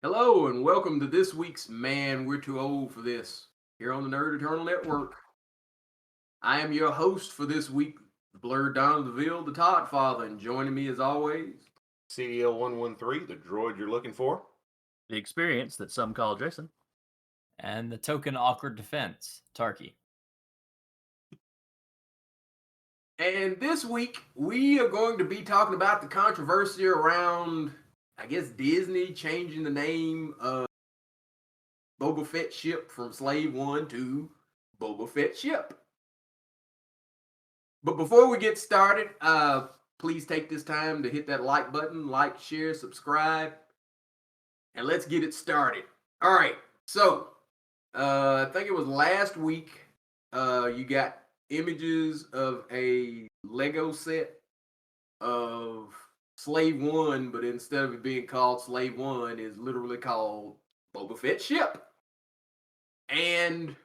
Hello and welcome to this week's Man, We're Too Old for This here on the Nerd Eternal Network. I am your host for this week, the Blurred Donald DeVille, the Todd Father, and joining me as always, CDL 113, the droid you're looking for. The experience that some call Jason. And the token awkward defense, Tarky. And this week we are going to be talking about the controversy around, I guess, Disney changing the name of Boba Fett ship from Slave One to Boba Fett ship. But before we get started, please take this time to hit that like button, like, share, subscribe, and let's get it started. All right, so I think it was last week you got images of a Lego set of Slave One, but instead of it being called Slave One, is literally called Boba Fett ship. And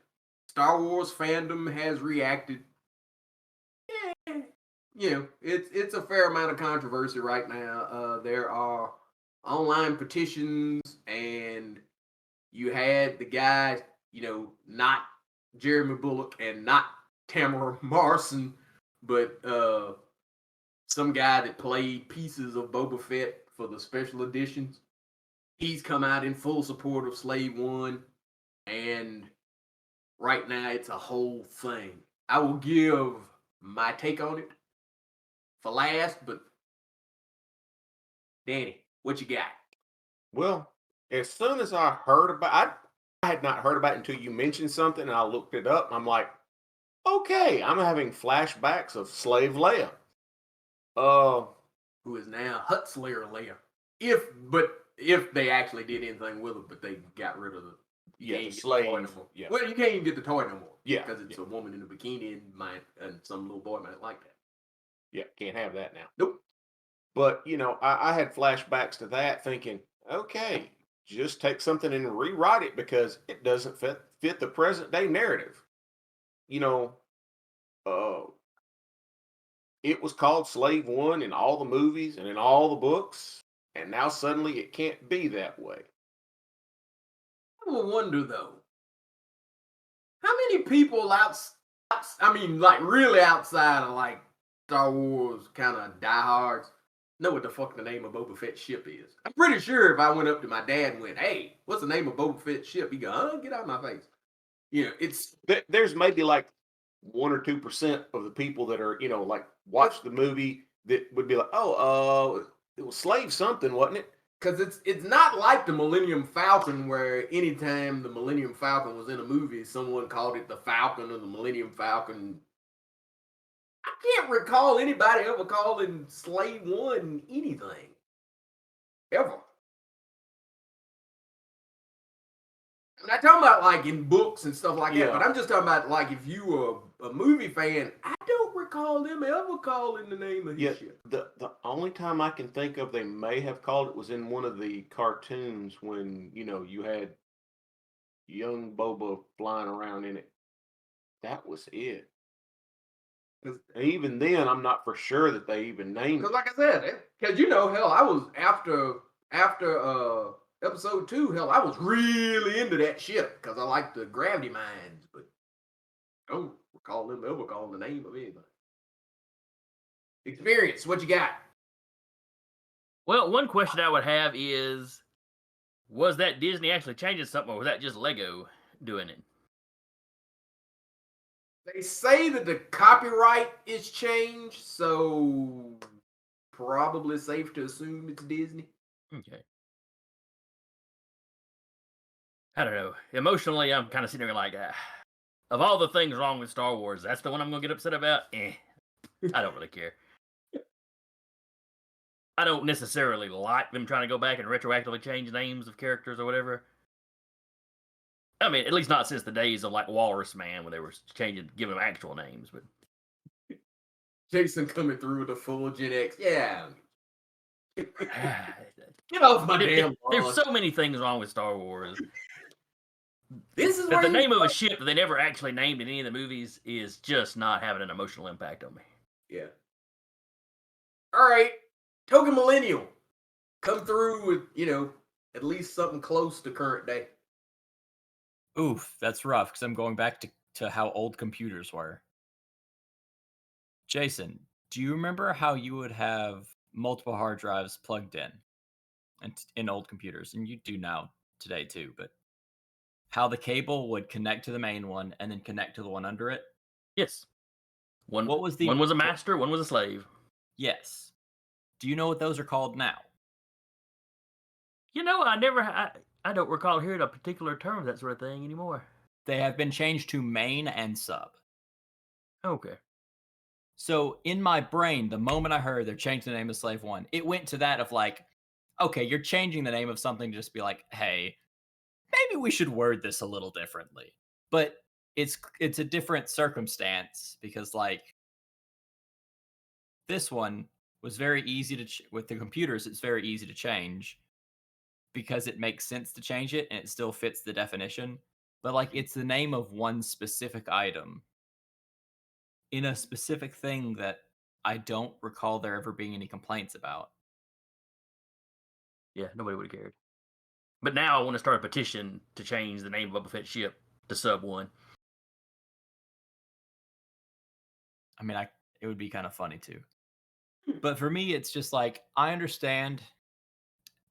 Star Wars fandom has reacted. It's a fair amount of controversy right now. There are online petitions, and you had the guy, not Jeremy Bullock and not Tamara Morrison, but some guy that played pieces of Boba Fett for the special editions. He's come out in full support of Slave One, and right now it's a whole thing. I will give my take on it for last, but Danny, what you got? Well, as soon as I heard about it, I had not heard about it until you mentioned something, and I looked it up, and I'm like, okay, I'm having flashbacks of Slave Leia. Who is now Huttslayer Leia. If they actually did anything with it, but they got rid of the slave. Yeah. Well, you can't even get the toy no more. Yeah, because it's a woman in a bikini, and some little boy might like that. Yeah, can't have that now. Nope. But I had flashbacks to that, thinking, okay, just take something and rewrite it because it doesn't fit the present day narrative. It was called Slave One in all the movies and in all the books, and now suddenly it can't be that way. I will wonder though, how many people really outside of like Star Wars kind of diehards know what the fuck the name of Boba Fett's ship is? I'm pretty sure if I went up to my dad and went, "Hey, what's the name of Boba Fett's ship?" He'd go, "Huh? Get out of my face." There's maybe like 1 or 2% of the people that are like watch the movie that would be like, it was Slave something, wasn't it? Because it's not like the Millennium Falcon, where anytime the Millennium Falcon was in a movie, someone called it the Falcon or the Millennium Falcon. I can't recall anybody ever calling Slave One anything. Ever. I'm not talking about like in books and stuff like that, but I'm just talking about like if you were a movie fan, I don't recall them ever calling the name of his ship. The only time I can think of they may have called it was in one of the cartoons when, you had young Boba flying around in it. That was it. Even then, I'm not for sure that they even named it. Because like I said, because hell, I was after episode 2, hell, I was really into that ship because I like the gravity mines, but I don't recall them ever calling the name of anything. Experience, what you got? Well, one question I would have is, was that Disney actually changing something, or was that just Lego doing it? They say that the copyright is changed, so probably safe to assume it's Disney. Okay. I don't know. Emotionally, I'm kind of sitting there like, of all the things wrong with Star Wars, that's the one I'm going to get upset about? I don't really care. I don't necessarily like them trying to go back and retroactively change names of characters or whatever. I mean, at least not since the days of like Walrus Man when they were giving them actual names. But Jason coming through with a full Gen X, yeah. Get off my damn lawn. There's so many things wrong with Star Wars. This is that the name of a ship that they never actually named in any of the movies is just not having an emotional impact on me. Yeah. All right, Token Millennial, come through with at least something close to current day. Oof, that's rough because I'm going back to how old computers were. Jason, do you remember how you would have multiple hard drives plugged in old computers? And you do now today too, but how the cable would connect to the main one and then connect to the one under it? Yes. One What was one was a master, one was a slave. Yes. Do you know what those are called now? You know, I don't recall hearing a particular term that sort of thing anymore. They have been changed to main and sub. Okay. So in my brain, the moment I heard they're changing the name of Slave One, it went to that of like, okay, you're changing the name of something to just be like, hey, maybe we should word this a little differently. But it's a different circumstance because like this one was very easy to with the computers. It's very easy to change because it makes sense to change it and it still fits the definition. But like it's the name of one specific item in a specific thing that I don't recall there ever being any complaints about. Yeah, nobody would have cared. But now I want to start a petition to change the name of Boba Fett's ship to Sub 1. I mean, it would be kind of funny too. But for me, it's just like I understand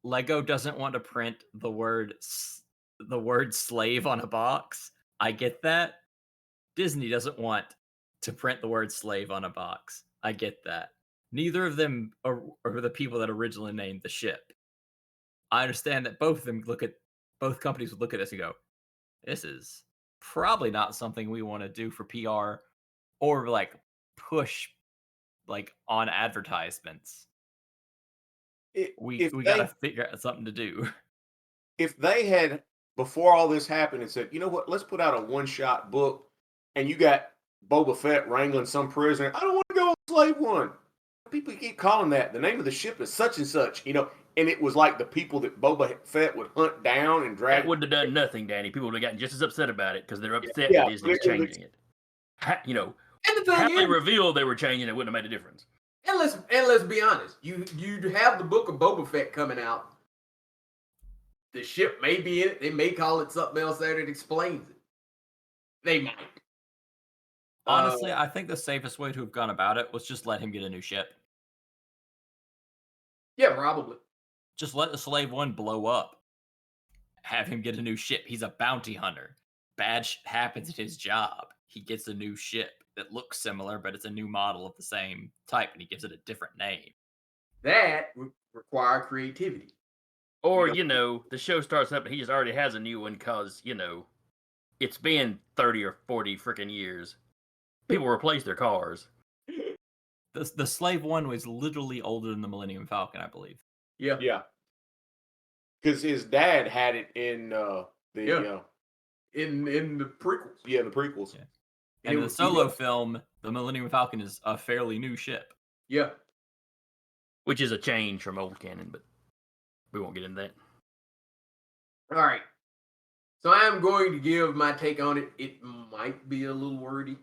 Lego doesn't want to print the word slave on a box. I get that. Disney doesn't want to print the word slave on a box. I get that. Neither of them are the people that originally named the ship. I understand that both companies would look at this and go, this is probably not something we want to do for PR or like push like on advertisements. We gotta figure out something to do. If they had, before all this happened, and said, you know what, let's put out a one-shot book, and you got Boba Fett wrangling some prisoner, I don't want to go on Slave One. People keep calling that. The name of the ship is such and such, and it was like the people that Boba Fett would hunt down and drag. That wouldn't have done nothing, Danny. People would have gotten just as upset about it because they're upset Yeah, that Disney's changing it. And the thing How they is, revealed they were changing it wouldn't have made a difference. and let's be honest, you have the book of Boba Fett coming out. The ship may be in it. They may call it something else there that explains it. They might. Honestly, I think the safest way to have gone about it was just let him get a new ship. Yeah, probably. Just let the Slave One blow up. Have him get a new ship. He's a bounty hunter. Bad shit happens at his job. He gets a new ship that looks similar, but it's a new model of the same type, and he gives it a different name. That would require creativity. Or, the show starts up and he just already has a new one because, it's been 30 or 40 freaking years. People replace their cars. The Slave One was literally older than the Millennium Falcon, I believe. Yeah. Yeah. Because his dad had it in in the prequels. Yeah, the prequels. Yeah. And in the Solo film, the Millennium Falcon is a fairly new ship. Yeah. Which is a change from old canon, but we won't get into that. All right. So I am going to give my take on it. It might be a little wordy.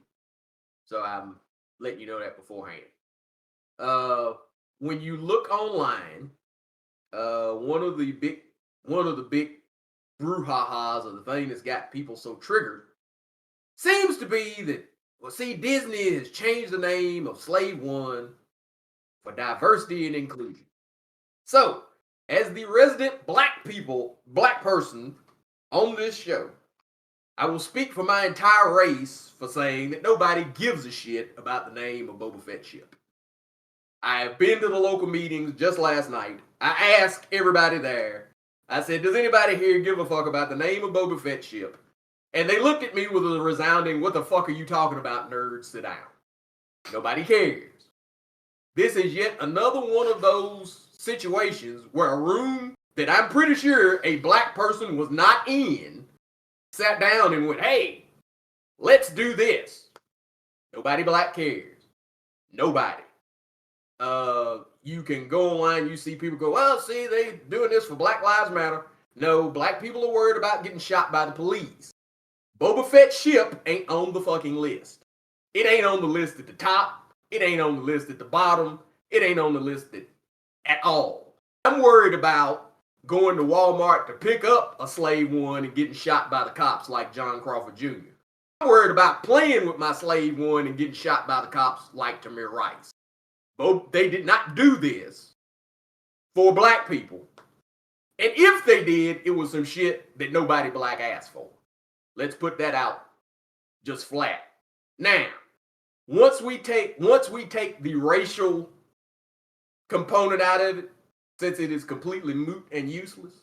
So I'm letting you know that beforehand. When you look online, one of the big brouhahas of the thing that's got people so triggered seems to be that, Disney has changed the name of Slave One for diversity and inclusion. So, as the resident black person on this show, I will speak for my entire race for saying that nobody gives a shit about the name of Boba Fett ship. I have been to the local meetings just last night. I asked everybody there. I said, does anybody here give a fuck about the name of Boba Fett ship? And they looked at me with a resounding, what the fuck are you talking about, nerd? Sit down. Nobody cares. This is yet another one of those situations where a room that I'm pretty sure a black person was not in sat down and went, hey, let's do this. Nobody black cares. Nobody. You can go online, you see people go, well, see, they doing this for Black Lives Matter. No, black people are worried about getting shot by the police. Boba Fett's ship ain't on the fucking list. It ain't on the list at the top. It ain't on the list at the bottom. It ain't on the list at all. I'm worried about going to Walmart to pick up a Slave One and getting shot by the cops like John Crawford Jr. I'm worried about playing with my Slave One and getting shot by the cops like Tamir Rice. Both they did not do this for black people. And if they did, it was some shit that nobody black asked for. Let's put that out just flat. Now, once we take the racial component out of it, since it is completely moot and useless,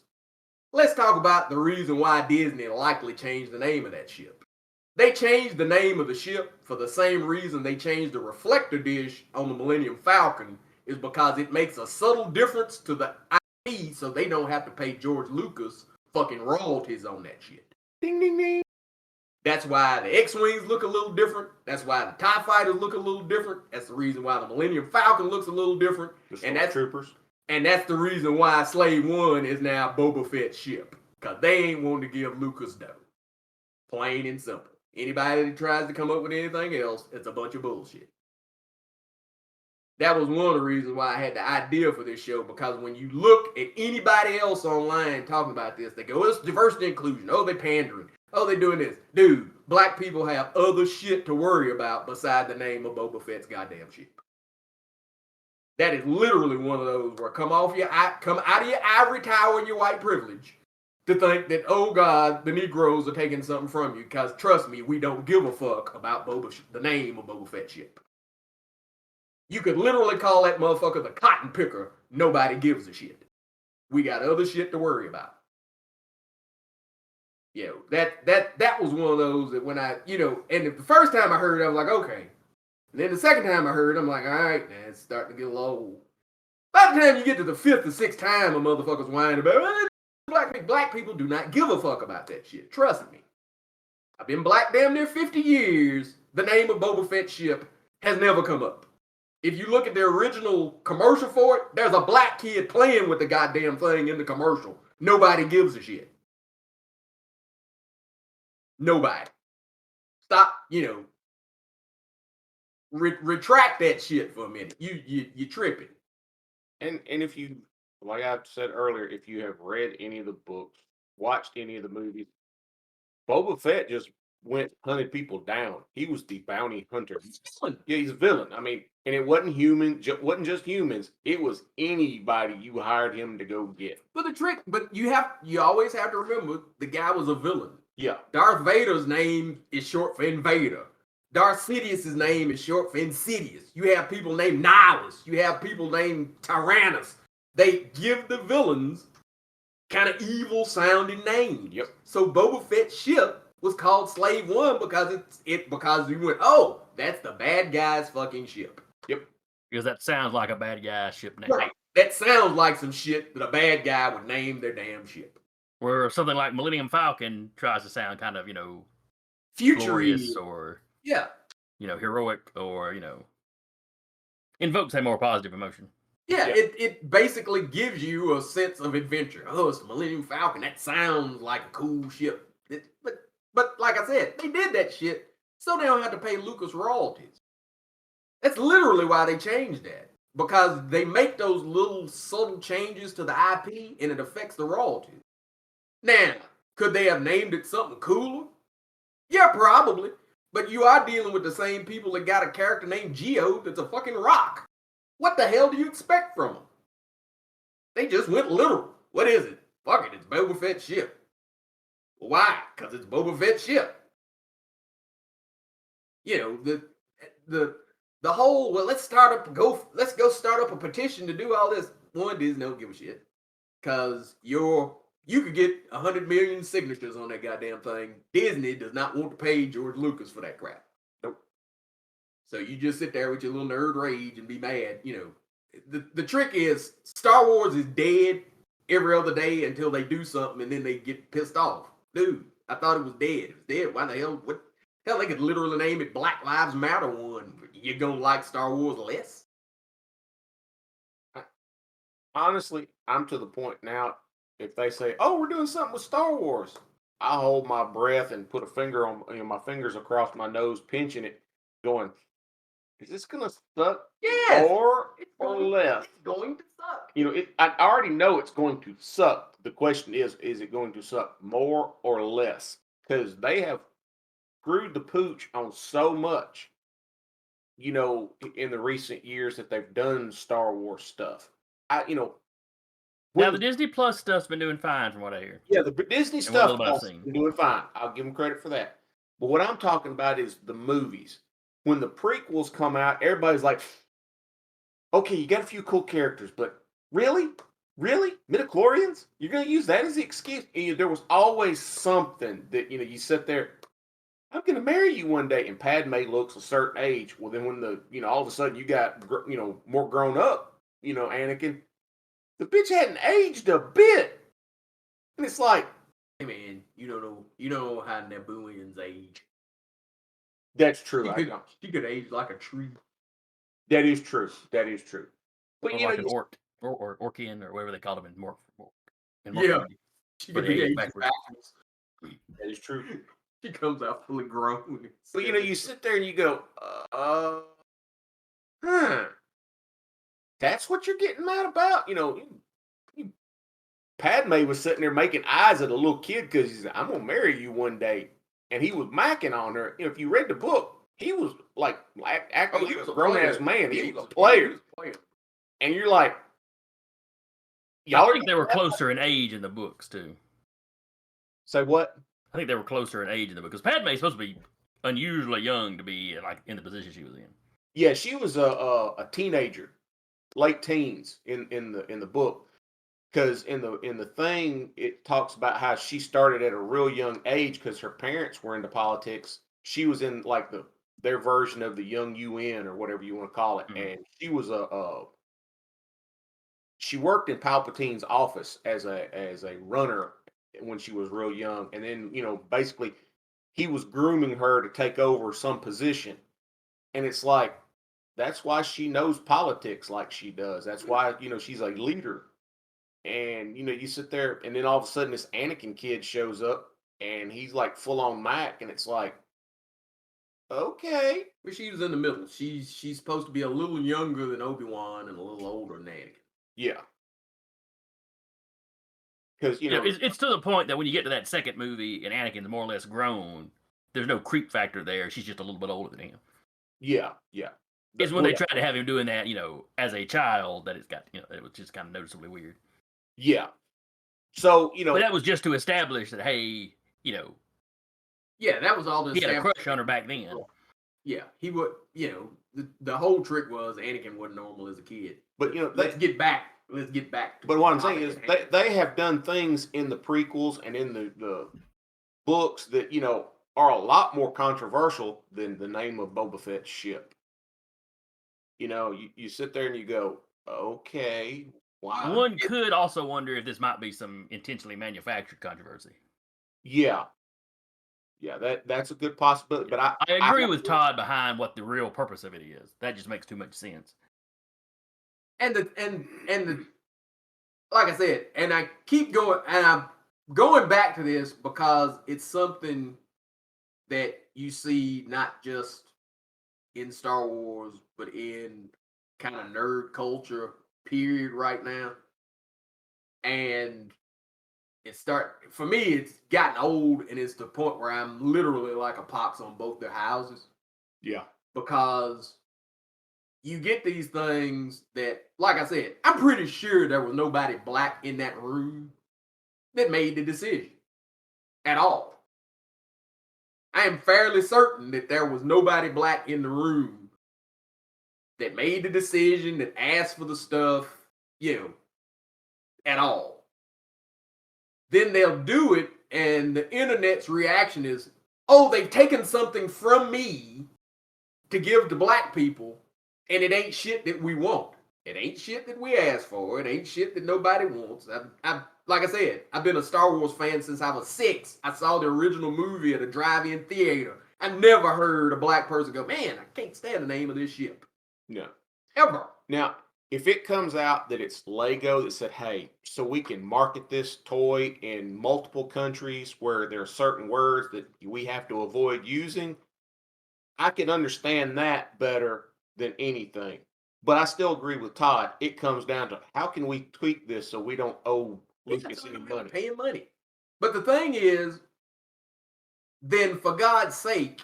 let's talk about the reason why Disney likely changed the name of that ship. They changed the name of the ship for the same reason they changed the reflector dish on the Millennium Falcon, is because it makes a subtle difference to the IP, so they don't have to pay George Lucas fucking royalties on that shit. Ding, ding, ding. That's why the X-Wings look a little different. That's why the TIE Fighters look a little different. That's the reason why the Millennium Falcon looks a little different. And that's troopers. And that's the reason why Slave One is now Boba Fett's ship. Because they ain't wanting to give Lucas dough. Plain and simple. Anybody that tries to come up with anything else, it's a bunch of bullshit. That was one of the reasons why I had the idea for this show, because when you look at anybody else online talking about this, they go, it's diversity and inclusion. Oh, they're pandering. Oh, they're doing this. Dude, black people have other shit to worry about beside the name of Boba Fett's goddamn ship. That is literally one of those where come out of your ivory tower and your white privilege to think that, oh God, the Negroes are taking something from you, because trust me, we don't give a fuck about the name of Boba Fett ship. You could literally call that motherfucker the cotton picker. Nobody gives a shit. We got other shit to worry about. That was one of those that when I, and the first time I heard it, I was like, okay. And then the second time I heard it, I'm like, all right, man, it's starting to get a little old. By the time you get to the fifth or sixth time, a motherfucker's whining about black people do not give a fuck about that shit. Trust me. I've been black damn near 50 years. The name of Boba Fett's ship has never come up. If you look at the original commercial for it, there's a black kid playing with the goddamn thing in the commercial. Nobody gives a shit. Nobody. Stop, retract that shit for a minute. You tripping. And if you, like I said earlier, if you have read any of the books, watched any of the movies, Boba Fett just hunted people down. He was the bounty hunter. Yeah, he's a villain. I mean, and it wasn't wasn't just humans. It was anybody you hired him to go get. But you always have to remember the guy was a villain. Yeah. Darth Vader's name is short for Invader. Darth Sidious's name is short for Insidious. You have people named Nihilus. You have people named Tyrannus. They give the villains kind of evil sounding names. Yep. So Boba Fett's ship was called Slave One because you went, oh, that's the bad guy's fucking ship. Yep. Because that sounds like a bad guy ship name. Right. That sounds like some shit that a bad guy would name their damn ship. Where something like Millennium Falcon tries to sound kind of, futurist or yeah, heroic or invokes a more positive emotion. Yeah, it basically gives you a sense of adventure. Oh, it's the Millennium Falcon. That sounds like a cool ship. But like I said, they did that shit so they don't have to pay Lucas royalties. That's literally why they changed that. Because they make those little subtle changes to the IP and it affects the royalties. Now, could they have named it something cooler? Yeah, probably. But you are dealing with the same people that got a character named Geo that's a fucking rock. What the hell do you expect from them? They just went literal. What is it? Fuck it, it's Boba Fett's ship. Why? Because it's Boba Fett's ship. The whole, well, let's go start up a petition to do all this. One, Disney don't give a shit. Because you could get 100 million signatures on that goddamn thing. Disney does not want to pay George Lucas for that crap. Nope. So you just sit there with your little nerd rage and be mad. The trick is Star Wars is dead every other day until they do something and then they get pissed off. Dude, I thought it was dead. It was dead. Why the hell? Hell, they could literally name it Black Lives Matter 1. You're going to like Star Wars less? Honestly, I'm to the point now, if they say, oh, we're doing something with Star Wars, I hold my breath and put a finger on, my fingers across my nose, pinching it, going, is this gonna suck Yes, more it's or going, less? it's going to suck. You know, I already know it's going to suck. The question is it going to suck more or less? Because they have screwed the pooch on so much, you know, in the recent years that they've done Star Wars stuff. You know, Now when the Disney Plus stuff's been doing fine from what I hear. yeah, the Disney And what stuff little I've has seen. been doing fine. I'll give them credit for that. But what I'm talking about is the movies. When the prequels come out, everybody's like, okay, you got a few cool characters, but really? Really? Midichlorians? You're going to use that as the excuse? And there was always something that, you know, you sit there, I'm going to marry you one day. And Padme looks a certain age. Well, then when the, you know, all of a sudden you got, you know, more grown up, you know, Anakin, the bitch hadn't aged a bit. And it's like, Hey man, you don't know how Nabooians age. that's true. I don't. She could age like a tree. That is true. That is true. But Or you know, like an orc or Orkian or whatever they called him in Mork. Yeah. She For could the be age aged backwards. backwards. that is true. She comes out fully grown. But you know, you sit there and you go, huh? That's what you're getting mad about? You know, Padme was sitting there making eyes at a little kid because he said, "I'm gonna marry you one day," and he was macking on her. You know, if you read the book, he was like acting he like was a a grown player. ass man. Yeah, He was a player, He was a player. and you're like, I y'all think they were closer in age in the books too. say what? I think they were closer in age in the book because Padme's supposed to be unusually young to be like in the position she was in. Yeah, she was a teenager, late teens in the book. Because in the thing, it talks about how she started at a real young age because her parents were into politics. She was in like their version of the young UN or whatever you want to call it, Mhm. and she was she worked in Palpatine's office as a runner when she was real young, and then you know basically he was grooming her to take over some position, and it's like that's why she knows politics like she does. That's why you know she's a leader. And you know, you sit there, and then all of a sudden, this Anakin kid shows up, and he's like full on Mac, and it's like, okay, But she was in the middle. She's supposed to be a little younger than Obi-Wan and a little older than Anakin. yeah, because you You know, know, it's to the point that when you get to that second movie and Anakin's more or less grown, there's no creep factor there. She's just a little bit older than him. yeah. It's when they tried to have him doing that, you know, as a child that it's got, you know, it was just kind of noticeably weird. yeah. So you know, But that was just to establish that, hey, you know, Yeah, that was all the he had a establish- crush on her back then. Yeah, he would. You know, the whole trick was Anakin wasn't normal as a kid. but you know, Let's get back. Let's get back. To but what I'm the saying topic is at hand. they have done things in the prequels and in the books that you know are a lot more controversial than the name of Boba Fett's ship. You know, you sit there and you go, okay, wow, One could also wonder if this might be some intentionally manufactured controversy. yeah. Yeah, that's a good possibility. But I agree with Todd behind what the real purpose of it is. That just makes too much sense. and the like I said, and I keep going, and I'm going back to this because it's something that you see not just in Star Wars, but in kind of nerd culture period right now. And for me, it's gotten old, and it's the point where I'm literally like a pox on both their houses Yeah, because you get these things that, like I said, I'm pretty sure there was nobody black in that room that made the decision at all. I am fairly certain that there was nobody black in the room that made the decision, that asked for the stuff, you know, at all. Then they'll do it, and the internet's reaction is, oh, they've taken something from me to give to black people, and it ain't shit that we want. It ain't shit that we asked for. It ain't shit that nobody wants. Like I said, I've been a Star Wars fan since I was 6. I saw the original movie at a drive-in theater. I never heard a black person go, man, I can't stand the name of this ship. no. Ever. Now, if it comes out that it's Lego that said, hey, so we can market this toy in multiple countries where there are certain words that we have to avoid using, I can understand that better than anything. But I still agree with Todd. It comes down to how can we tweak this so we don't owe Lucas any money. Paying money. But the thing is, then for God's sake,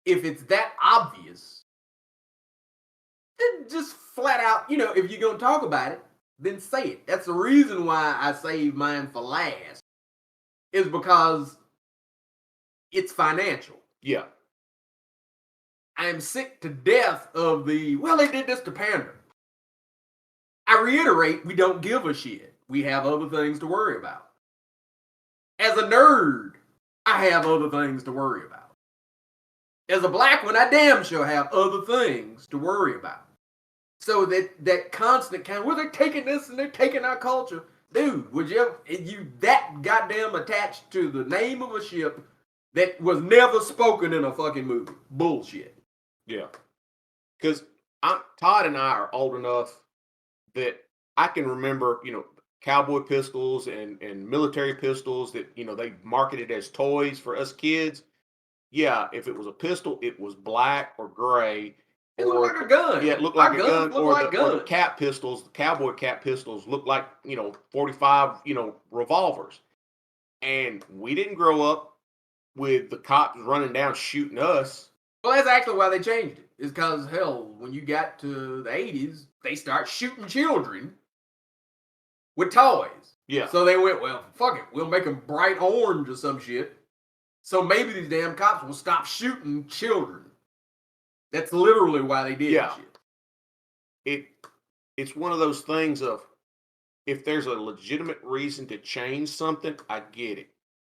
if it's that obvious, then just flat out, if you're going to talk about it, then say it. That's the reason why I saved mine for last, is because it's financial. Yeah. I am sick to death of they did this to pander. I reiterate, we don't give a shit. We have other things to worry about. As a nerd, I have other things to worry about. As a black one, I damn sure have other things to worry about. So that constant kind of, they're taking this and they're taking our culture. Dude, would you that goddamn attached to the name of a ship that was never spoken in a fucking movie? Bullshit. Yeah. Because Todd and I are old enough that I can remember, cowboy pistols and military pistols that, they marketed as toys for us kids. Yeah, if it was a pistol, it was black or gray. It looked like a gun. Yeah, it looked like a gun. Or the cap pistols, the cowboy cap pistols looked like, 45, revolvers. And we didn't grow up with the cops running down shooting us. Well, that's actually why they changed it. It's because, hell, when you got to the 80s, they start shooting children with toys. Yeah. So they went, well, fuck it. We'll make them bright orange or some shit. So maybe these damn cops will stop shooting children. That's literally why they did that shit. It's one of those things of, if there's a legitimate reason to change something, I get it.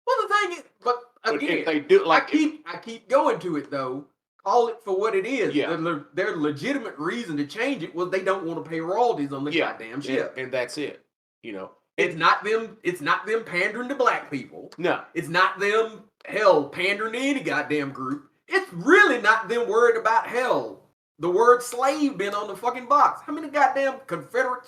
Well, the thing is, but again, if they do, I keep going to it though. Call it for what it is. Yeah. Their legitimate reason to change it was they don't want to pay royalties on the goddamn shit. And that's it. It's not them. It's not them pandering to black people. No. It's not them pandering to any goddamn group. It's really not them worried about the word slave being on the fucking box. How many goddamn Confederate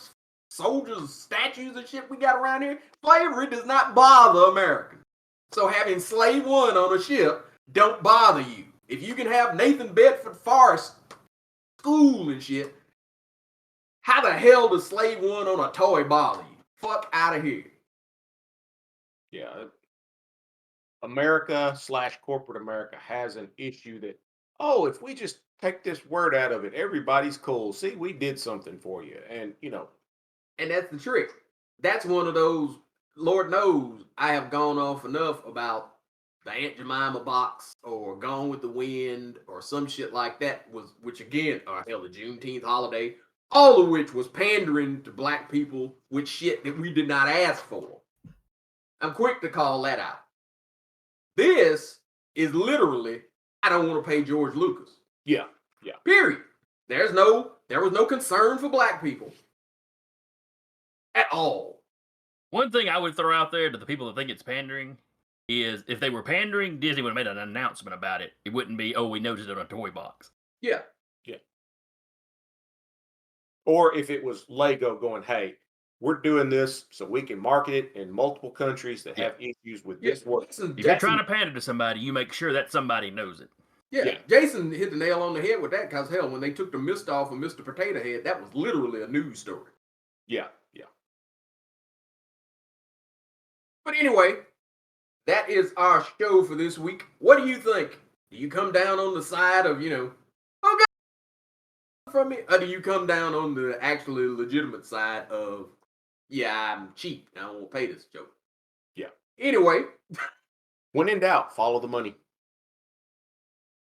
soldiers, statues and shit we got around here? Slavery does not bother Americans. So having slave one on a ship don't bother you. If you can have Nathan Bedford Forrest school and shit, how the hell does slave one on a toy bother you? Fuck out of here. Yeah. America / corporate America has an issue that, if we just take this word out of it, everybody's cool. See, we did something for you. And, And that's the trick. That's one of those, Lord knows, I have gone off enough about the Aunt Jemima box or Gone with the Wind or some shit like that, which again, the Juneteenth holiday, all of which was pandering to black people with shit that we did not ask for. I'm quick to call that out. This is literally, I don't want to pay George Lucas. Yeah. Yeah. Period. There was no concern for black people at all. One thing I would throw out there to the people that think it's pandering is, if they were pandering, Disney would have made an announcement about it. It wouldn't be, we noticed it on a toy box. Yeah. Yeah. Or if it was Lego going, hey, we're doing this so we can market it in multiple countries that have issues with this word. If you're trying to pander to somebody, you make sure that somebody knows it. Yeah, Jason hit the nail on the head with that, because when they took the mist off of Mr. Potato Head, that was literally a news story. Yeah. But anyway, that is our show for this week. What do you think? Do you come down on the side of, from me? Or do you come down on the actually legitimate side of, I'm cheap, I don't want to pay this joke? Yeah. Anyway. When in doubt, follow the money.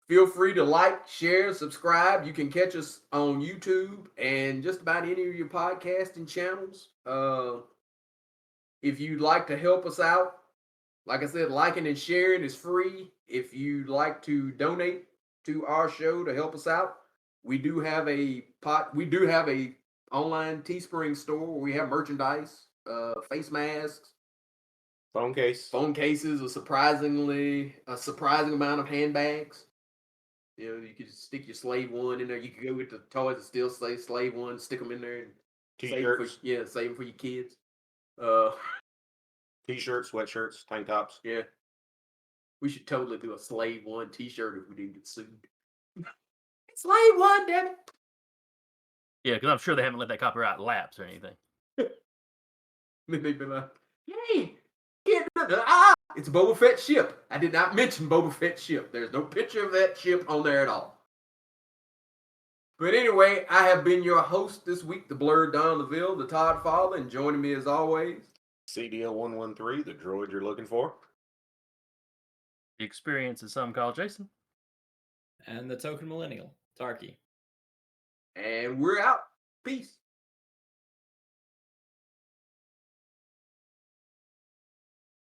Feel free to like, share, subscribe. You can catch us on YouTube and just about any of your podcasting channels. If you'd like to help us out, like I said, liking and sharing is free. If you'd like to donate to our show to help us out, we do have a online Teespring store where we have merchandise, face masks, phone cases, a surprising amount of handbags. You could stick your slave one in there. You could go get the toys that still say slave one, stick them in there, and T-shirts. save them for your kids. T-shirts, sweatshirts, tank tops. Yeah. We should totally do a slave one T-shirt if we didn't get sued. Slave one, damn it. Yeah, because I'm sure they haven't let that copyright lapse or anything. Then they'd be like, "Hey, it's Boba Fett ship. I did not mention Boba Fett ship. There's no picture of that ship on there at all." But anyway, I have been your host this week, the Blurred Don LaVille, the Todd Father, and joining me as always, CDL113, the droid you're looking for. The experience, as some call Jason. And the token millennial, Tarky. and we're out. Peace.